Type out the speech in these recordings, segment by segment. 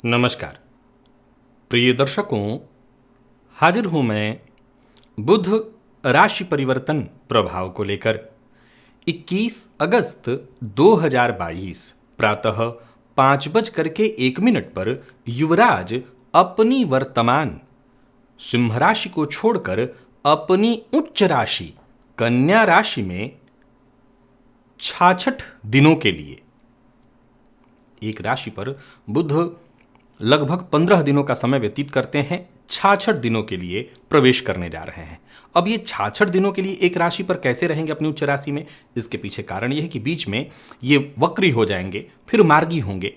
नमस्कार प्रिय दर्शकों, हाजिर हूं मैं बुध राशि परिवर्तन प्रभाव को लेकर। 21 अगस्त 2022 प्रातः 5:01 पर युवराज अपनी वर्तमान सिंह राशि को छोड़कर अपनी उच्च राशि कन्या राशि में 66 दिनों के लिए, एक राशि पर बुध लगभग 15 दिनों का समय व्यतीत करते हैं, 66 दिनों के लिए प्रवेश करने जा रहे हैं। अब ये 66 दिनों के लिए एक राशि पर कैसे रहेंगे अपनी उच्च राशि में? इसके पीछे कारण यह है कि बीच में ये वक्री हो जाएंगे, फिर मार्गी होंगे।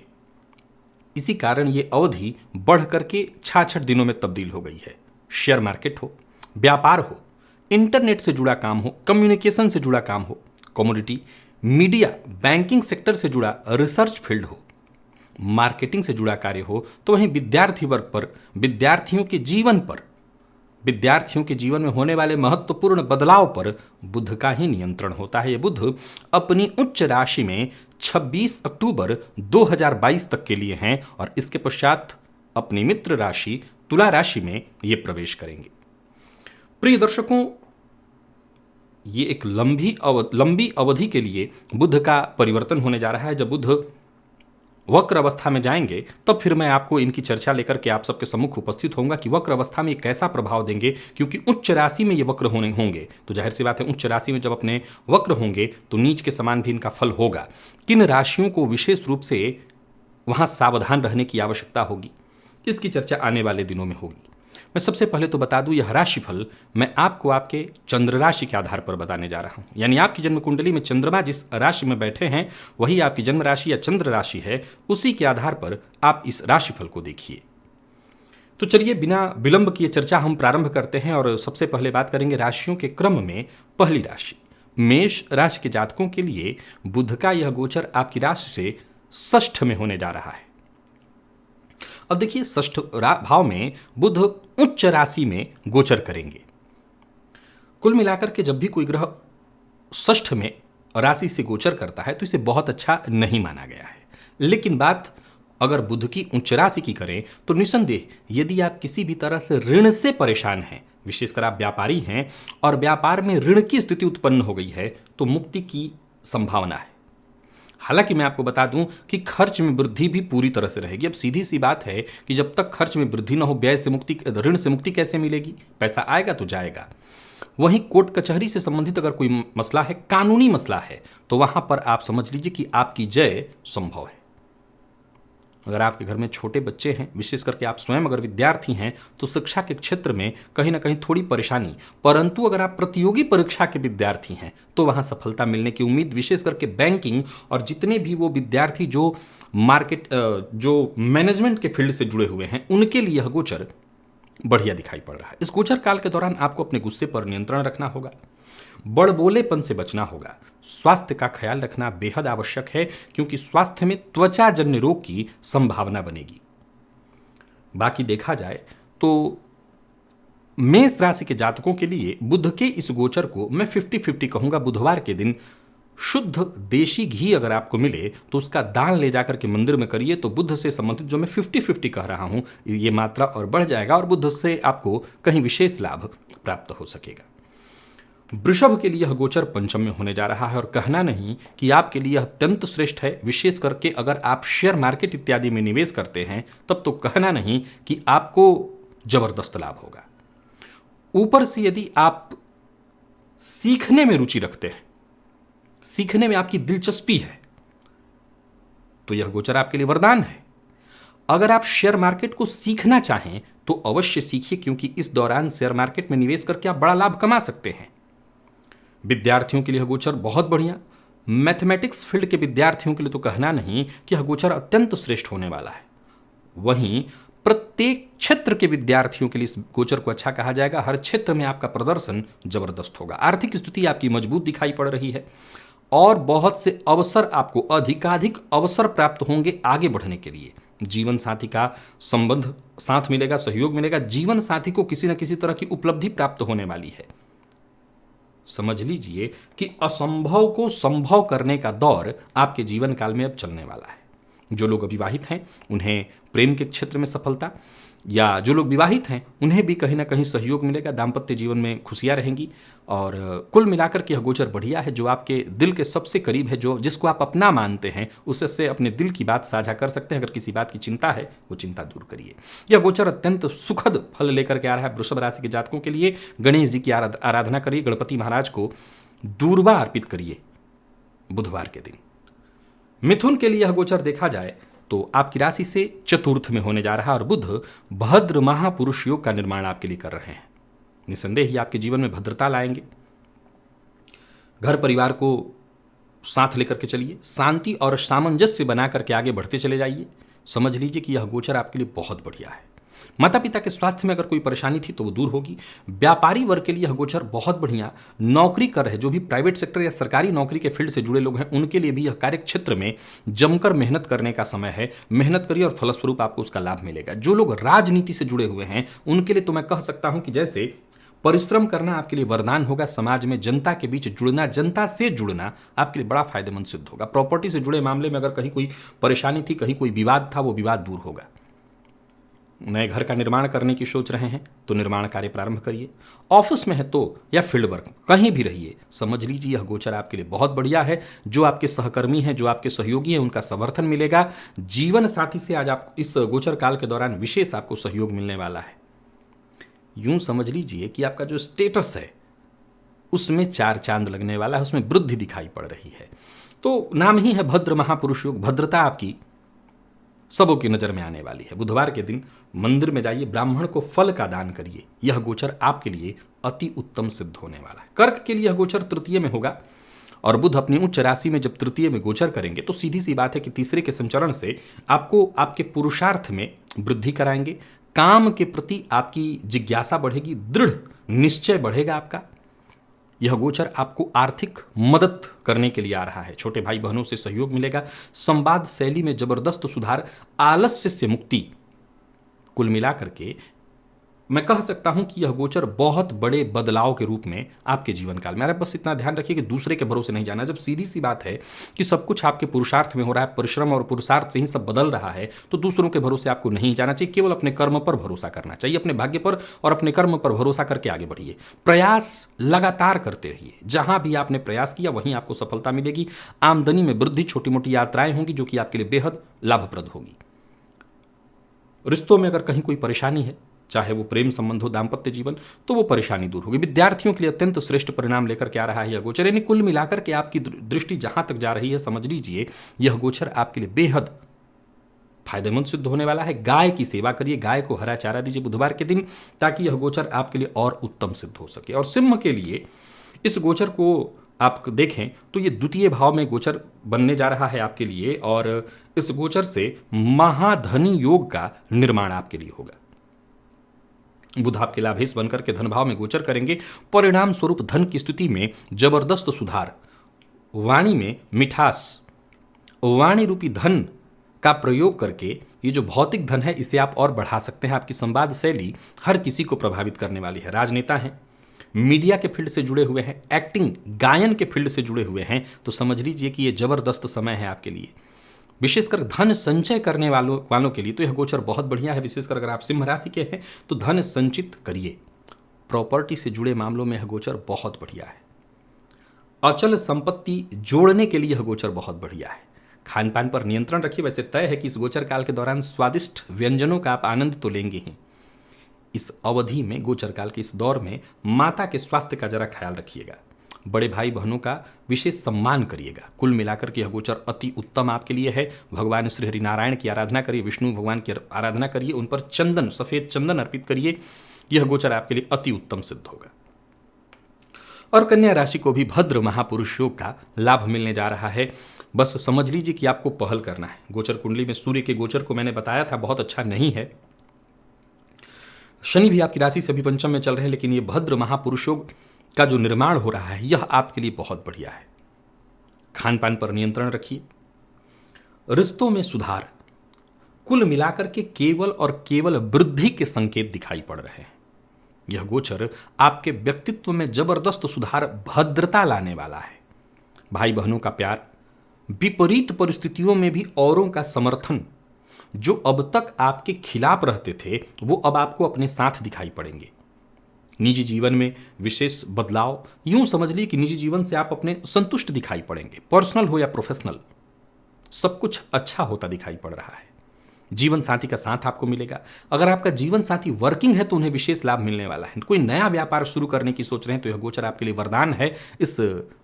इसी कारण ये अवधि बढ़ करके 66 दिनों में तब्दील हो गई है। शेयर मार्केट हो, व्यापार हो, इंटरनेट से जुड़ा काम हो, कम्युनिकेशन से जुड़ा काम हो, कमोडिटी, मीडिया, बैंकिंग सेक्टर से जुड़ा रिसर्च फील्ड हो, मार्केटिंग से जुड़ा कार्य हो, तो वहीं विद्यार्थी वर्ग पर, विद्यार्थियों के जीवन में होने वाले महत्वपूर्ण बदलाव पर बुध का ही नियंत्रण होता है। यह बुध अपनी उच्च राशि में 26 अक्टूबर 2022 तक के लिए हैं और इसके पश्चात अपनी मित्र राशि तुला राशि में ये प्रवेश करेंगे। प्रिय दर्शकों, ये एक लंबी अवधि के लिए बुध का परिवर्तन होने जा रहा है। जब बुध वक्र अवस्था में जाएंगे तब फिर मैं आपको इनकी चर्चा लेकर के आप सबके सम्मुख उपस्थित होऊंगा कि वक्र अवस्था में ये कैसा प्रभाव देंगे, क्योंकि उच्च राशि में ये वक्र होंगे तो जाहिर सी बात है उच्च राशि में जब अपने वक्र होंगे तो नीच के समान भी इनका फल होगा। किन राशियों को विशेष रूप से वहां सावधान रहने की आवश्यकता होगी, इसकी चर्चा आने वाले दिनों में होगी। मैं सबसे पहले तो बता दूं, यह राशिफल मैं आपको आपके चंद्र राशि के आधार पर बताने जा रहा हूं। यानी आपकी जन्म कुंडली में चंद्रमा जिस राशि में बैठे हैं वही आपकी जन्म राशि या चंद्र राशि है, उसी के आधार पर आप इस राशिफल को देखिए। तो चलिए बिना विलंब किए चर्चा हम प्रारंभ करते हैं और सबसे पहले बात करेंगे राशियों के क्रम में। पहली राशि मेष राशि के जातकों के लिए बुध का यह गोचर आपकी राशि से षष्ठ में होने जा रहा है। अब देखिए, षष्ठ भाव में बुध उच्च राशि में गोचर करेंगे। कुल मिलाकर के जब भी कोई ग्रह षष्ठ में राशि से गोचर करता है तो इसे बहुत अच्छा नहीं माना गया है। लेकिन बात अगर बुध की उच्च राशि की करें तो निसंदेह यदि आप किसी भी तरह से ऋण से परेशान हैं, विशेषकर आप व्यापारी हैं और व्यापार में ऋण की स्थिति उत्पन्न हो गई है, तो मुक्ति की संभावना है। हालांकि मैं आपको बता दूं कि खर्च में वृद्धि भी पूरी तरह से रहेगी। अब सीधी सी बात है कि जब तक खर्च में वृद्धि न हो, व्यय से मुक्ति, ऋण से मुक्ति कैसे मिलेगी? पैसा आएगा तो जाएगा। वहीं कोर्ट कचहरी से संबंधित अगर कोई मसला है, कानूनी मसला है, तो वहां पर आप समझ लीजिए कि आपकी जय संभव है। अगर आपके घर में छोटे बच्चे हैं, विशेष करके आप स्वयं अगर विद्यार्थी हैं, तो शिक्षा के क्षेत्र में कहीं ना कहीं थोड़ी परेशानी, परंतु अगर आप प्रतियोगी परीक्षा के विद्यार्थी हैं तो वहां सफलता मिलने की उम्मीद, विशेष करके बैंकिंग और जितने भी वो विद्यार्थी जो मैनेजमेंट के फील्ड से जुड़े हुए हैं, उनके लिए यह गोचर बढ़िया दिखाई पड़ रहा है। इस गोचर काल के दौरान आपको अपने गुस्से पर नियंत्रण रखना होगा, बड़बोलेपन से बचना होगा, स्वास्थ्य का ख्याल रखना बेहद आवश्यक है, क्योंकि स्वास्थ्य में त्वचा जन्य रोग की संभावना बनेगी। बाकी देखा जाए तो मेष राशि के जातकों के लिए बुध के इस गोचर को मैं 50-50 कहूंगा। बुधवार के दिन शुद्ध देशी घी अगर आपको मिले तो उसका दान ले जाकर के मंदिर में करिए, तो बुध से संबंधित जो मैं 50-50 कह रहा हूं, ये मात्रा और बढ़ जाएगा और बुध से आपको कहीं विशेष लाभ प्राप्त हो सकेगा। वृषभ के लिए यह गोचर पंचम में होने जा रहा है और कहना नहीं कि आपके लिए अत्यंत श्रेष्ठ है। विशेष करके अगर आप शेयर मार्केट इत्यादि में निवेश करते हैं तब तो कहना नहीं कि आपको जबरदस्त लाभ होगा। ऊपर से यदि आप सीखने में रुचि रखते हैं, सीखने में आपकी दिलचस्पी है, तो यह गोचर आपके लिए वरदान है। अगर आप शेयर मार्केट को सीखना चाहें तो अवश्य सीखिए, क्योंकि इस दौरान शेयर मार्केट में निवेश करके आप बड़ा लाभ कमा सकते हैं। विद्यार्थियों के लिए गोचर बहुत बढ़िया। मैथमेटिक्स फील्ड के विद्यार्थियों के लिए तो कहना नहीं कि यह गोचर अत्यंत श्रेष्ठ होने वाला है। वहीं प्रत्येक क्षेत्र के विद्यार्थियों के लिए इस गोचर को अच्छा कहा जाएगा। हर क्षेत्र में आपका प्रदर्शन जबरदस्त होगा। आर्थिक स्थिति आपकी मजबूत दिखाई पड़ रही है और बहुत से अवसर, आपको अधिकाधिक अवसर प्राप्त होंगे आगे बढ़ने के लिए। जीवन साथी का संबंध साथ मिलेगा, सहयोग मिलेगा। जीवन साथी को किसी न किसी तरह की उपलब्धि प्राप्त होने वाली है। समझ लीजिए कि असंभव को संभव करने का दौर आपके जीवन काल में अब चलने वाला है। जो लोग अविवाहित हैं उन्हें प्रेम के क्षेत्र में सफलता, या जो लोग विवाहित हैं उन्हें भी कहीं ना कहीं सहयोग मिलेगा, दाम्पत्य जीवन में खुशियां रहेंगी। और कुल मिलाकर के यह गोचर बढ़िया है। जो आपके दिल के सबसे करीब है, जो जिसको आप अपना मानते हैं, उससे अपने दिल की बात साझा कर सकते हैं। अगर किसी बात की चिंता है वो चिंता दूर करिए। यह गोचर अत्यंत सुखद फल लेकर के आ रहा है वृषभ राशि के जातकों के लिए। गणेश जी की आराधना करिए, गणपति महाराज को दूर्वा अर्पित करिए बुधवार के दिन। मिथुन के लिए यह गोचर देखा जाए तो आपकी राशि से चतुर्थ में होने जा रहा है और बुध भद्र महापुरुष योग का निर्माण आपके लिए कर रहे हैं। निसंदेह ही आपके जीवन में भद्रता लाएंगे। घर परिवार को साथ लेकर के चलिए, शांति और सामंजस्य बना करके आगे बढ़ते चले जाइए। समझ लीजिए कि यह गोचर आपके लिए बहुत बढ़िया है। माता पिता के स्वास्थ्य में अगर कोई परेशानी थी तो वो दूर होगी। व्यापारी वर्ग के लिए यह गोचर बहुत बढ़िया। नौकरी कर रहे, जो भी प्राइवेट सेक्टर या सरकारी नौकरी के फील्ड से जुड़े लोग हैं, उनके लिए भी यह कार्य क्षेत्र में जमकर मेहनत करने का समय है। मेहनत करिए और फलस्वरूप आपको उसका लाभ मिलेगा। जो लोग राजनीति से जुड़े हुए हैं उनके लिए तो मैं कह सकता हूं कि जैसे परिश्रम करना आपके लिए वरदान होगा। समाज में जनता के बीच जुड़ना, जनता से जुड़ना आपके लिए बड़ा फायदेमंद सिद्ध होगा। प्रॉपर्टी से जुड़े मामले में अगर कहीं कोई परेशानी थी, कहीं कोई विवाद था, वो विवाद दूर होगा। नए घर का निर्माण करने की सोच रहे हैं तो निर्माण कार्य प्रारंभ करिए। ऑफिस में है तो या फील्ड वर्क, कहीं भी रहिए, समझ लीजिए यह गोचर आपके लिए बहुत बढ़िया है। जो आपके सहकर्मी हैं, जो आपके सहयोगी हैं, उनका समर्थन मिलेगा। जीवन साथी से आज आप इस गोचर काल के दौरान विशेष आपको सहयोग मिलने वाला है। यूं समझ लीजिए कि आपका जो स्टेटस है उसमें 4 चांद लगने वाला है, उसमें वृद्धि दिखाई पड़ रही है। तो नाम ही है भद्र महापुरुष योग। भद्रता आपकी सबों की नजर में आने वाली है। बुधवार के दिन मंदिर में जाइए, ब्राह्मण को फल का दान करिए। यह गोचर आपके लिए अति उत्तम सिद्ध होने वाला है। कर्क के लिए यह गोचर तृतीय में होगा और बुध अपनी उच्च राशि में जब तृतीय में गोचर करेंगे तो सीधी सी बात है कि तीसरे के संचरण से आपको आपके पुरुषार्थ में वृद्धि कराएंगे। काम के प्रति आपकी जिज्ञासा बढ़ेगी, दृढ़ निश्चय बढ़ेगा आपका। यह गोचर आपको आर्थिक मदद करने के लिए आ रहा है। छोटे भाई बहनों से सहयोग मिलेगा। संवाद शैली में जबरदस्त सुधार, आलस्य से मुक्ति। कुल मिलाकर के मैं कह सकता हूं कि यह गोचर बहुत बड़े बदलाव के रूप में आपके जीवन काल में आ रहा है। बस इतना ध्यान रखिए कि दूसरे के भरोसे नहीं जाना। जब सीधी सी बात है कि सब कुछ आपके पुरुषार्थ में हो रहा है, परिश्रम और पुरुषार्थ से ही सब बदल रहा है, तो दूसरों के भरोसे आपको नहीं जाना चाहिए। केवल अपने कर्म पर भरोसा करना चाहिए, अपने भाग्य पर और अपने कर्म पर भरोसा करके आगे बढ़िए। प्रयास लगातार करते रहिए। जहां भी आपने प्रयास किया वहीं आपको सफलता मिलेगी। आमदनी में वृद्धि, छोटी मोटी यात्राएं होंगी जो कि आपके लिए बेहद लाभप्रद होगी। रिश्तों में अगर कहीं कोई परेशानी है, चाहे वो प्रेम संबंध हो, दाम्पत्य जीवन, तो वो परेशानी दूर होगी। विद्यार्थियों के लिए अत्यंत श्रेष्ठ परिणाम लेकर के आ रहा है यह गोचर। यानी कुल मिलाकर के आपकी दृष्टि जहां तक जा रही है, समझ लीजिए यह गोचर आपके लिए बेहद फायदेमंद सिद्ध होने वाला है। गाय की सेवा करिए, गाय को हरा चारा दीजिए बुधवार के दिन, ताकि यह गोचर आपके लिए और उत्तम सिद्ध हो सके। और सिंह के लिए इस गोचर को आप देखें तो ये द्वितीय भाव में गोचर बनने जा रहा है आपके लिए, और इस गोचर से महाधनी योग का निर्माण आपके लिए होगा। बुध आपके लाभेश बनकर के धन भाव में गोचर करेंगे। परिणाम स्वरूप धन की स्थिति में जबरदस्त सुधार, वाणी में मिठास, वाणी रूपी धन का प्रयोग करके ये जो भौतिक धन है इसे आप और बढ़ा सकते हैं। आपकी संवाद शैली हर किसी को प्रभावित करने वाली है। राजनेता हैं, मीडिया के फील्ड से जुड़े हुए हैं, एक्टिंग गायन के फील्ड से जुड़े हुए हैं, तो समझ लीजिए कि ये जबरदस्त समय है आपके लिए। विशेषकर धन संचय करने वालों के लिए तो यह गोचर बहुत बढ़िया है। विशेषकर अगर आप सिंह राशि के हैं तो धन संचित करिए। प्रॉपर्टी से जुड़े मामलों में यह गोचर बहुत बढ़िया है। अचल संपत्ति जोड़ने के लिए यह गोचर बहुत बढ़िया है। खान पान पर नियंत्रण रखिए। वैसे तय है कि इस गोचर काल के दौरान स्वादिष्ट व्यंजनों का आप आनंद तो लेंगे ही। इस अवधि में, गोचर काल के इस दौर में, माता के स्वास्थ्य का जरा ख्याल रखिएगा। बड़े भाई बहनों का विशेष सम्मान करिएगा। कुल मिलाकर के यह गोचर अति उत्तम आपके लिए है। भगवान श्री हरि नारायण की आराधना करिए, विष्णु भगवान की आराधना करिए, उन पर चंदन, सफेद चंदन अर्पित करिए। यह गोचर आपके लिए अति उत्तम सिद्ध होगा। और कन्या राशि को भी भद्र महापुरुष योग का लाभ मिलने जा रहा है। बस समझ लीजिए कि आपको पहल करना है। गोचर कुंडली में सूर्य के गोचर को मैंने बताया था बहुत अच्छा नहीं है। शनि भी आपकी राशि से अभी पंचम में चल रहे हैं, लेकिन ये भद्र महापुरुष योग का जो निर्माण हो रहा है यह आपके लिए बहुत बढ़िया है। खान पान पर नियंत्रण रखिए। रिश्तों में सुधार, कुल मिलाकर के केवल और केवल वृद्धि के संकेत दिखाई पड़ रहे हैं। यह गोचर आपके व्यक्तित्व में जबरदस्त सुधार, भद्रता लाने वाला है। भाई बहनों का प्यार, विपरीत परिस्थितियों में भी औरों का समर्थन, जो अब तक आपके खिलाफ रहते थे वो अब आपको अपने साथ दिखाई पड़ेंगे। निजी जीवन में विशेष बदलाव, यूं समझ लीजिए कि निजी जीवन से आप अपने संतुष्ट दिखाई पड़ेंगे, पर्सनल हो या प्रोफेशनल, सब कुछ अच्छा होता दिखाई पड़ रहा है। जीवन साथी का साथ आपको मिलेगा। अगर आपका जीवन साथी वर्किंग है तो उन्हें विशेष लाभ मिलने वाला है। कोई नया व्यापार शुरू करने की सोच रहे हैं तो यह गोचर आपके लिए वरदान है। इस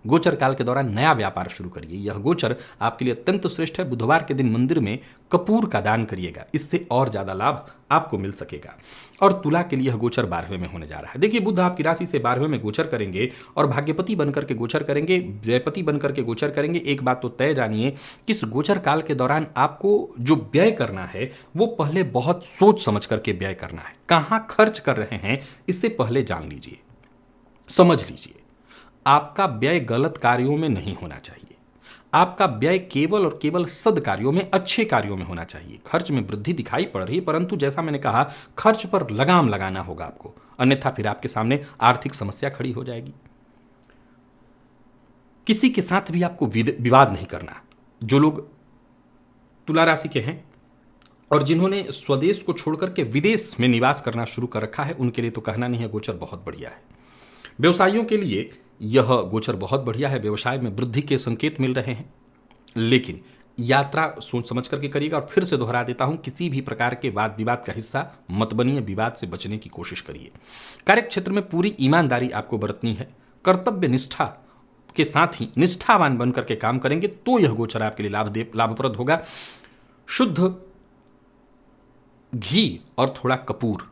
गोचर काल के दौरान नया व्यापार शुरू करिए। यह गोचर आपके लिए अत्यंत श्रेष्ठ है। बुधवार के दिन मंदिर में कपूर का दान करिएगा, इससे और ज्यादा लाभ आपको मिल सकेगा। और तुला के लिए यह गोचर 12वें में होने जा रहा है। देखिए, बुध आपकी राशि से 12वें में गोचर करेंगे और भाग्यपति बनकर के गोचर करेंगे, व्ययपति बनकर के गोचर करेंगे। एक बात तो तय जानिए कि इस गोचर काल के दौरान आपको जो व्यय करना है वो पहले बहुत सोच समझ करके व्यय करना है। कहां खर्च कर रहे हैं इससे पहले जान लीजिए, समझ लीजिए। आपका व्यय गलत कार्यों में नहीं होना चाहिए। आपका व्यय केवल और केवल सद कार्यों में, अच्छे कार्यों में होना चाहिए। खर्च में वृद्धि दिखाई पड़ रही है, परंतु जैसा मैंने कहा, खर्च पर लगाम लगाना होगा आपको, अन्यथा फिर आपके सामने आर्थिक समस्या खड़ी हो जाएगी। किसी के साथ भी आपको विवाद नहीं करना। जो लोग तुला राशि के हैं और जिन्होंने स्वदेश को छोड़कर के विदेश में निवास करना शुरू कर रखा है, उनके लिए तो कहना नहीं है, गोचर बहुत बढ़िया है। व्यवसायियों के लिए यह गोचर बहुत बढ़िया है। व्यवसाय में वृद्धि के संकेत मिल रहे हैं, लेकिन यात्रा सोच समझ करके करिएगा। और फिर से दोहरा देता हूं, किसी भी प्रकार के वाद विवाद का हिस्सा मत बनिए, विवाद से बचने की कोशिश करिए। कार्य क्षेत्र में पूरी ईमानदारी आपको बरतनी है। कर्तव्य निष्ठा के साथ ही निष्ठावान बनकर के काम करेंगे तो यह गोचर आपके लिए लाभप्रद होगा। शुद्ध घी और थोड़ा कपूर,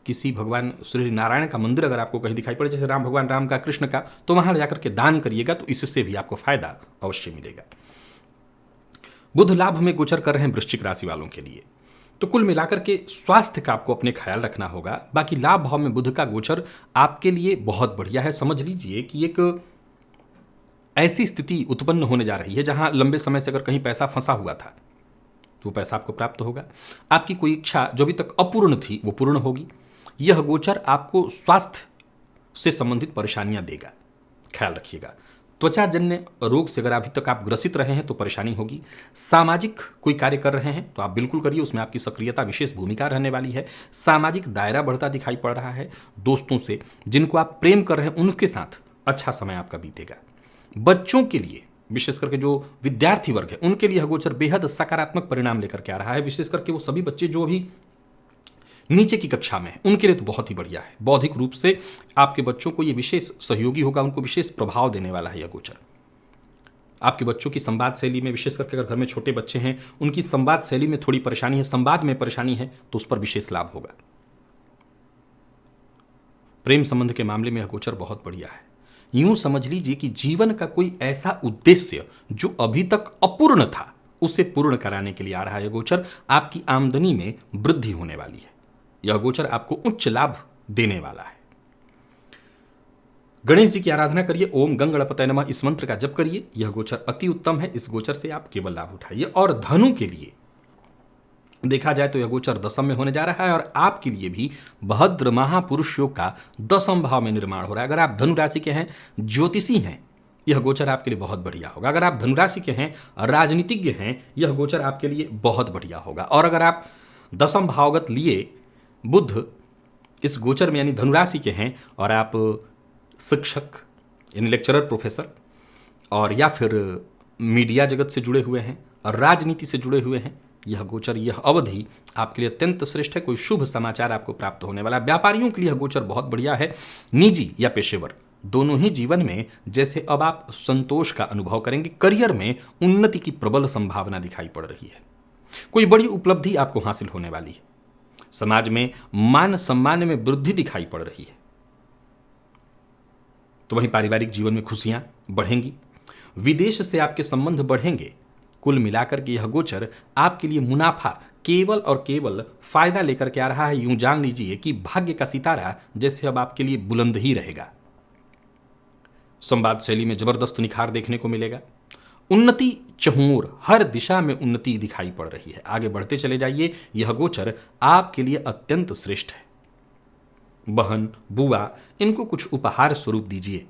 किसी भगवान श्री नारायण का मंदिर अगर आपको कहीं दिखाई पड़े, जैसे राम भगवान राम का, कृष्ण का, तो वहां जाकर के दान करिएगा, तो इससे भी आपको फायदा अवश्य मिलेगा। बुध लाभ में गोचर कर रहे हैं वृश्चिक राशि वालों के लिए, तो कुल मिलाकर के स्वास्थ्य का आपको अपने ख्याल रखना होगा। बाकी लाभ भाव में बुध का गोचर आपके लिए बहुत बढ़िया है। समझ लीजिए कि एक ऐसी स्थिति उत्पन्न होने जा रही है जहां लंबे समय से अगर कहीं पैसा फंसा हुआ था तो पैसा आपको प्राप्त होगा। आपकी कोई इच्छा जो अभी तक अपूर्ण थी वो पूर्ण होगी। यह गोचर आपको स्वास्थ्य से संबंधित परेशानियां देगा, ख्याल रखिएगा। त्वचाजन्य रोग से अगर अभी तक आप ग्रसित रहे हैं तो परेशानी होगी। सामाजिक कोई कार्य कर रहे हैं तो आप बिल्कुल करिए, उसमें आपकी सक्रियता विशेष भूमिका रहने वाली है। सामाजिक दायरा बढ़ता दिखाई पड़ रहा है। दोस्तों से, जिनको आप प्रेम कर रहे हैं, उनके साथ अच्छा समय आपका बीतेगा। बच्चों के लिए, विशेष करके जो विद्यार्थी वर्ग है, उनके लिए यह गोचर बेहद सकारात्मक परिणाम लेकर के आ रहा है। विशेष करके वो सभी बच्चे जो अभी नीचे की कक्षा में है, उनके लिए तो बहुत ही बढ़िया है। बौद्धिक रूप से आपके बच्चों को ये विशेष सहयोगी होगा, उनको विशेष प्रभाव देने वाला है यह गोचर। आपके बच्चों की संवाद शैली में, विशेष करके अगर घर में छोटे बच्चे हैं, उनकी संवाद शैली में थोड़ी परेशानी है, संवाद में परेशानी है, तो उस पर विशेष लाभ होगा। प्रेम संबंध के मामले में यह गोचर बहुत बढ़िया है। यूं समझ लीजिए कि जीवन का कोई ऐसा उद्देश्य जो अभी तक अपूर्ण था, उसे पूर्ण कराने के लिए आ रहा है यह गोचर। आपकी आमदनी में वृद्धि होने वाली है। यह गोचर आपको उच्च लाभ देने वाला है। गणेश जी की आराधना करिए, ओम गंगणपतये नमः इस मंत्र का जप करिए। यह गोचर अति उत्तम है। इस गोचर से आप केवल लाभ उठाइए। और धनु के लिए देखा जाए तो यह गोचर 10वीं में होने जा रहा है और आपके लिए भी भद्र महापुरुष योग का 10वीं भाव में निर्माण हो रहा है। अगर आप धनु राशि के हैं, ज्योतिषी हैं, यह गोचर आपके लिए बहुत बढ़िया होगा। अगर आप धनु राशि के हैं, राजनीतिज्ञ हैं, यह गोचर आपके लिए बहुत बढ़िया होगा। और अगर आप 10वीं भावगत लिए बुध इस गोचर में यानी धनुराशि के हैं और आप शिक्षक यानी लेक्चरर, प्रोफेसर, और या फिर मीडिया जगत से जुड़े हुए हैं और राजनीति से जुड़े हुए हैं, यह गोचर, यह अवधि आपके लिए अत्यंत श्रेष्ठ है। कोई शुभ समाचार आपको प्राप्त होने वाला है। व्यापारियों के लिए यह गोचर बहुत बढ़िया है। निजी या पेशेवर दोनों ही जीवन में जैसे अब आप संतोष का अनुभव करेंगे। करियर में उन्नति की प्रबल संभावना दिखाई पड़ रही है। कोई बड़ी उपलब्धि आपको हासिल होने वाली है। समाज में मान सम्मान में वृद्धि दिखाई पड़ रही है। तो वहीं पारिवारिक जीवन में खुशियां बढ़ेंगी। विदेश से आपके संबंध बढ़ेंगे। कुल मिलाकर के यह गोचर आपके लिए मुनाफा केवल और केवल फायदा लेकर के आ रहा है। यूं जान लीजिए कि भाग्य का सितारा जैसे अब आपके लिए बुलंद ही रहेगा। संवाद शैली में जबरदस्त निखार देखने को मिलेगा। उन्नति चहुंओर, हर दिशा में उन्नति दिखाई पड़ रही है। आगे बढ़ते चले जाइए। यह गोचर आपके लिए अत्यंत श्रेष्ठ है। बहन, बुआ, इनको कुछ उपहार स्वरूप दीजिए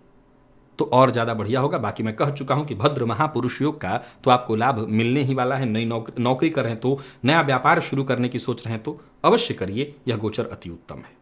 तो और ज़्यादा बढ़िया होगा। बाकी मैं कह चुका हूं कि भद्र महापुरुष योग का तो आपको लाभ मिलने ही वाला है। नई नौकरी कर रहे हैं तो, नया व्यापार शुरू करने की सोच रहे हैं तो अवश्य करिए, यह गोचर अति उत्तम है।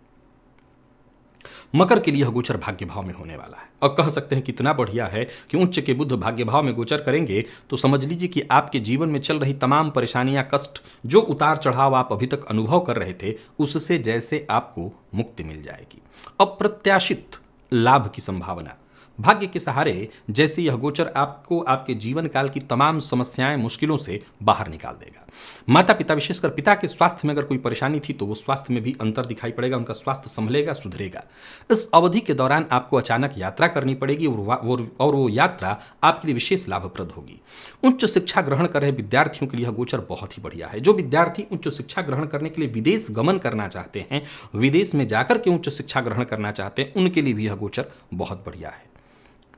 मकर के लिए यह गोचर भाग्य भाव में होने वाला है और कह सकते हैं कितना बढ़िया है कि उच्च के बुध भाग्य भाव में गोचर करेंगे तो समझ लीजिए कि आपके जीवन में चल रही तमाम परेशानियां, कष्ट, जो उतार चढ़ाव आप अभी तक अनुभव कर रहे थे, उससे जैसे आपको मुक्ति मिल जाएगी। अप्रत्याशित लाभ की संभावना, भाग्य के सहारे जैसे यह गोचर आपको आपके जीवन काल की तमाम समस्याएं, मुश्किलों से बाहर निकाल देगा। माता पिता, विशेषकर पिता के स्वास्थ्य में अगर कोई परेशानी थी तो वो स्वास्थ्य में भी अंतर दिखाई पड़ेगा, उनका स्वास्थ्य संभलेगा, सुधरेगा। इस अवधि के दौरान आपको अचानक यात्रा करनी पड़ेगी और वो यात्रा आपके लिए विशेष लाभप्रद होगी। उच्च शिक्षा ग्रहण कर रहे विद्यार्थियों के लिए यह गोचर बहुत ही बढ़िया है। जो विद्यार्थी उच्च शिक्षा ग्रहण करने के लिए विदेश गमन करना चाहते हैं, विदेश में जाकर के उच्च शिक्षा ग्रहण करना चाहते हैं, उनके लिए भी यह गोचर बहुत बढ़िया है।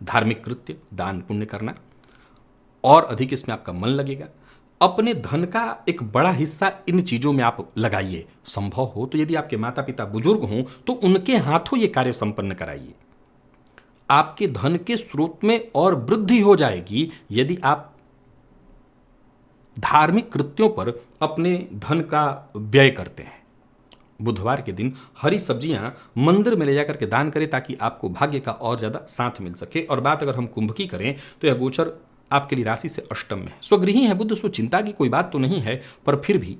धार्मिक कृत्य, दान पुण्य करना और अधिक इसमें आपका मन लगेगा। अपने धन का एक बड़ा हिस्सा इन चीजों में आप लगाइए। संभव हो तो यदि आपके माता पिता बुजुर्ग हों तो उनके हाथों ये कार्य संपन्न कराइए। आपके धन के स्रोत में और वृद्धि हो जाएगी यदि आप धार्मिक कृत्यों पर अपने धन का व्यय करते हैं। बुधवार के दिन हरी सब्जियां मंदिर में ले जाकर के दान करें ताकि आपको भाग्य का और ज्यादा साथ मिल सके। और बात अगर हम कुंभ की करें तो यह गोचर आपके लिए राशि से अष्टम में है। स्वगृही है बुध, सो चिंता की कोई बात तो नहीं है, पर फिर भी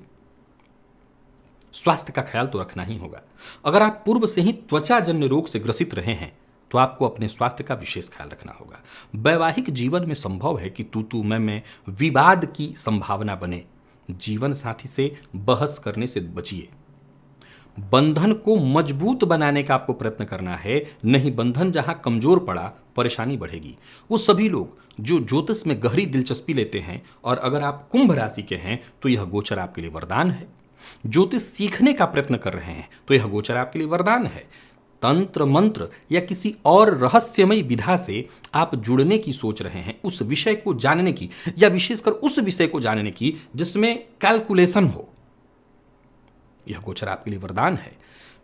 स्वास्थ्य का ख्याल तो रखना ही होगा। अगर आप पूर्व से ही त्वचा जन्य रोग से ग्रसित रहे हैं तो आपको अपने स्वास्थ्य का विशेष ख्याल रखना होगा। वैवाहिक जीवन में संभव है कि तू मैं विवाद की संभावना बने। जीवन साथी से बहस करने से बचिए। बंधन को मजबूत बनाने का आपको प्रयत्न करना है, नहीं बंधन जहां कमजोर पड़ा परेशानी बढ़ेगी। वो सभी लोग जो ज्योतिष में गहरी दिलचस्पी लेते हैं और अगर आप कुंभ राशि के हैं तो यह गोचर आपके लिए वरदान है। ज्योतिष सीखने का प्रयत्न कर रहे हैं तो यह गोचर आपके लिए वरदान है। तंत्र मंत्र या किसी और रहस्यमय विधा से आप जुड़ने की सोच रहे हैं, उस विषय को जानने की या विशेषकर उस विषय को जानने की जिसमें कैलकुलेशन हो, यह गोचर आपके लिए वरदान है।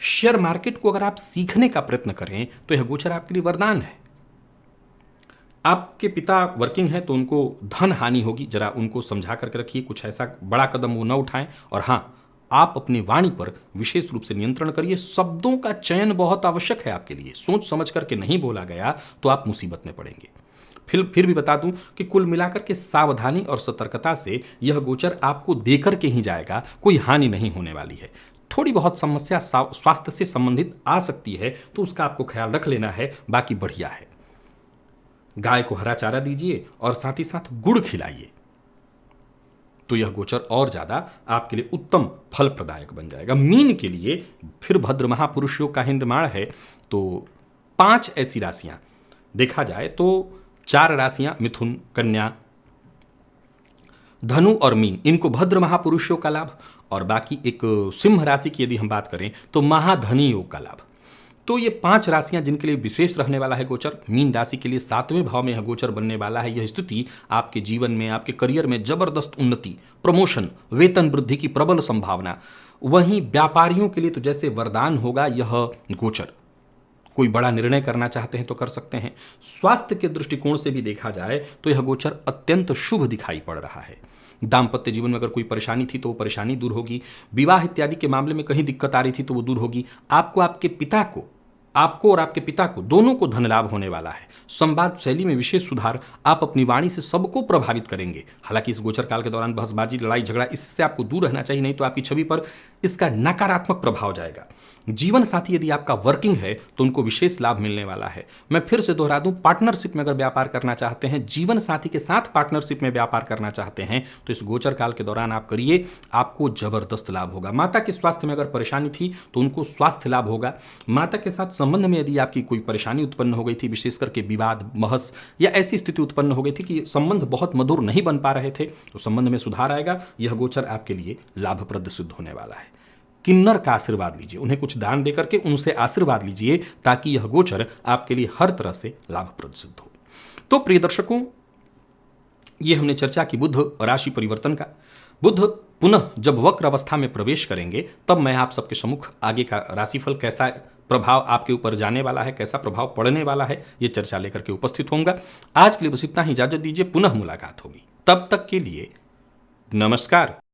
शेयर मार्केट को अगर आप सीखने का प्रयत्न करें तो यह गोचर आपके लिए वरदान है। आपके पिता वर्किंग है तो उनको धन हानि होगी, जरा उनको समझा करके रखिए, कुछ ऐसा बड़ा कदम वो न उठाएं। और हां, आप अपनी वाणी पर विशेष रूप से नियंत्रण करिए। शब्दों का चयन बहुत आवश्यक है आपके लिए। सोच समझ करके नहीं बोला गया तो आप मुसीबत में पड़ेंगे। फिर भी बता दूं कि कुल मिलाकर के सावधानी और सतर्कता से यह गोचर आपको देकर के ही जाएगा, कोई हानि नहीं होने वाली है। थोड़ी बहुत समस्या स्वास्थ्य से संबंधित आ सकती है तो उसका आपको ख्याल रख लेना है, बाकी बढ़िया है। गाय को हरा चारा दीजिए और साथ ही साथ गुड़ खिलाइए तो यह गोचर और ज्यादा आपके लिए उत्तम फल प्रदायक बन जाएगा। मीन के लिए फिर भद्र महापुरुष योग का ही निर्माण है तो 5 ऐसी राशियां देखा जाए तो 4 राशियां मिथुन, कन्या, धनु और मीन, इनको भद्र महापुरुष योग का लाभ, और बाकी एक सिंह राशि की यदि हम बात करें तो महाधनी योग का लाभ। तो ये 5 राशियां जिनके लिए विशेष रहने वाला है गोचर। मीन राशि के लिए 7वें भाव में यह गोचर बनने वाला है। यह स्थिति आपके जीवन में, आपके करियर में जबरदस्त उन्नति, प्रमोशन, वेतन वृद्धि की प्रबल संभावना। वहीं व्यापारियों के लिए तो जैसे वरदान होगा यह गोचर। कोई बड़ा निर्णय करना चाहते हैं तो कर सकते हैं। स्वास्थ्य के दृष्टिकोण से भी देखा जाए तो यह गोचर अत्यंत शुभ दिखाई पड़ रहा है। दाम्पत्य जीवन में अगर कोई परेशानी थी तो वो परेशानी दूर होगी। विवाह इत्यादि के मामले में कहीं दिक्कत आ रही थी तो वो दूर होगी। आपको और आपके पिता को, दोनों को धन लाभ होने वाला है। संवाद शैली में विशेष सुधार, आप अपनी वाणी से सबको प्रभावित करेंगे। हालांकि इस गोचर काल के दौरान बहसबाजी, लड़ाई झगड़ा, इससे आपको दूर रहना चाहिए, नहीं तो आपकी छवि पर इसका नकारात्मक प्रभाव जाएगा। जीवन साथी यदि आपका वर्किंग है तो उनको विशेष लाभ मिलने वाला है। मैं फिर से दोहरा दूं, पार्टनरशिप में अगर व्यापार करना चाहते हैं, जीवन साथी के साथ पार्टनरशिप में व्यापार करना चाहते हैं तो इस गोचर काल के दौरान आप करिए, आपको जबरदस्त लाभ होगा। माता के स्वास्थ्य में अगर परेशानी थी तो उनको स्वास्थ्य लाभ होगा। माता के साथ संबंध में यदि आपकी कोई परेशानी उत्पन्न हो गई थी, विशेष करके विवाद, बहस या ऐसी स्थिति उत्पन्न हो गई थी कि संबंध बहुत मधुर नहीं बन पा रहे थे, तो संबंध में सुधार आएगा। यह गोचर आपके लिए लाभप्रद सिद्ध होने वाला है। किन्नर का आशीर्वाद लीजिए, उन्हें कुछ दान देकर के उनसे आशीर्वाद लीजिए ताकि यह गोचर आपके लिए हर तरह से लाभप्रद सिद्ध हो। तो प्रिय दर्शकों, ये हमने चर्चा की बुध राशि परिवर्तन का। बुध पुनः जब वक्र अवस्था में प्रवेश करेंगे तब मैं आप सबके सम्मुख आगे का राशिफल कैसा प्रभाव आपके ऊपर जाने वाला है, कैसा प्रभाव पड़ने वाला है, ये चर्चा लेकर के उपस्थित होऊंगा। आज के लिए बस इतना ही, इजाजत दीजिए, पुनः मुलाकात होगी। तब तक के लिए नमस्कार।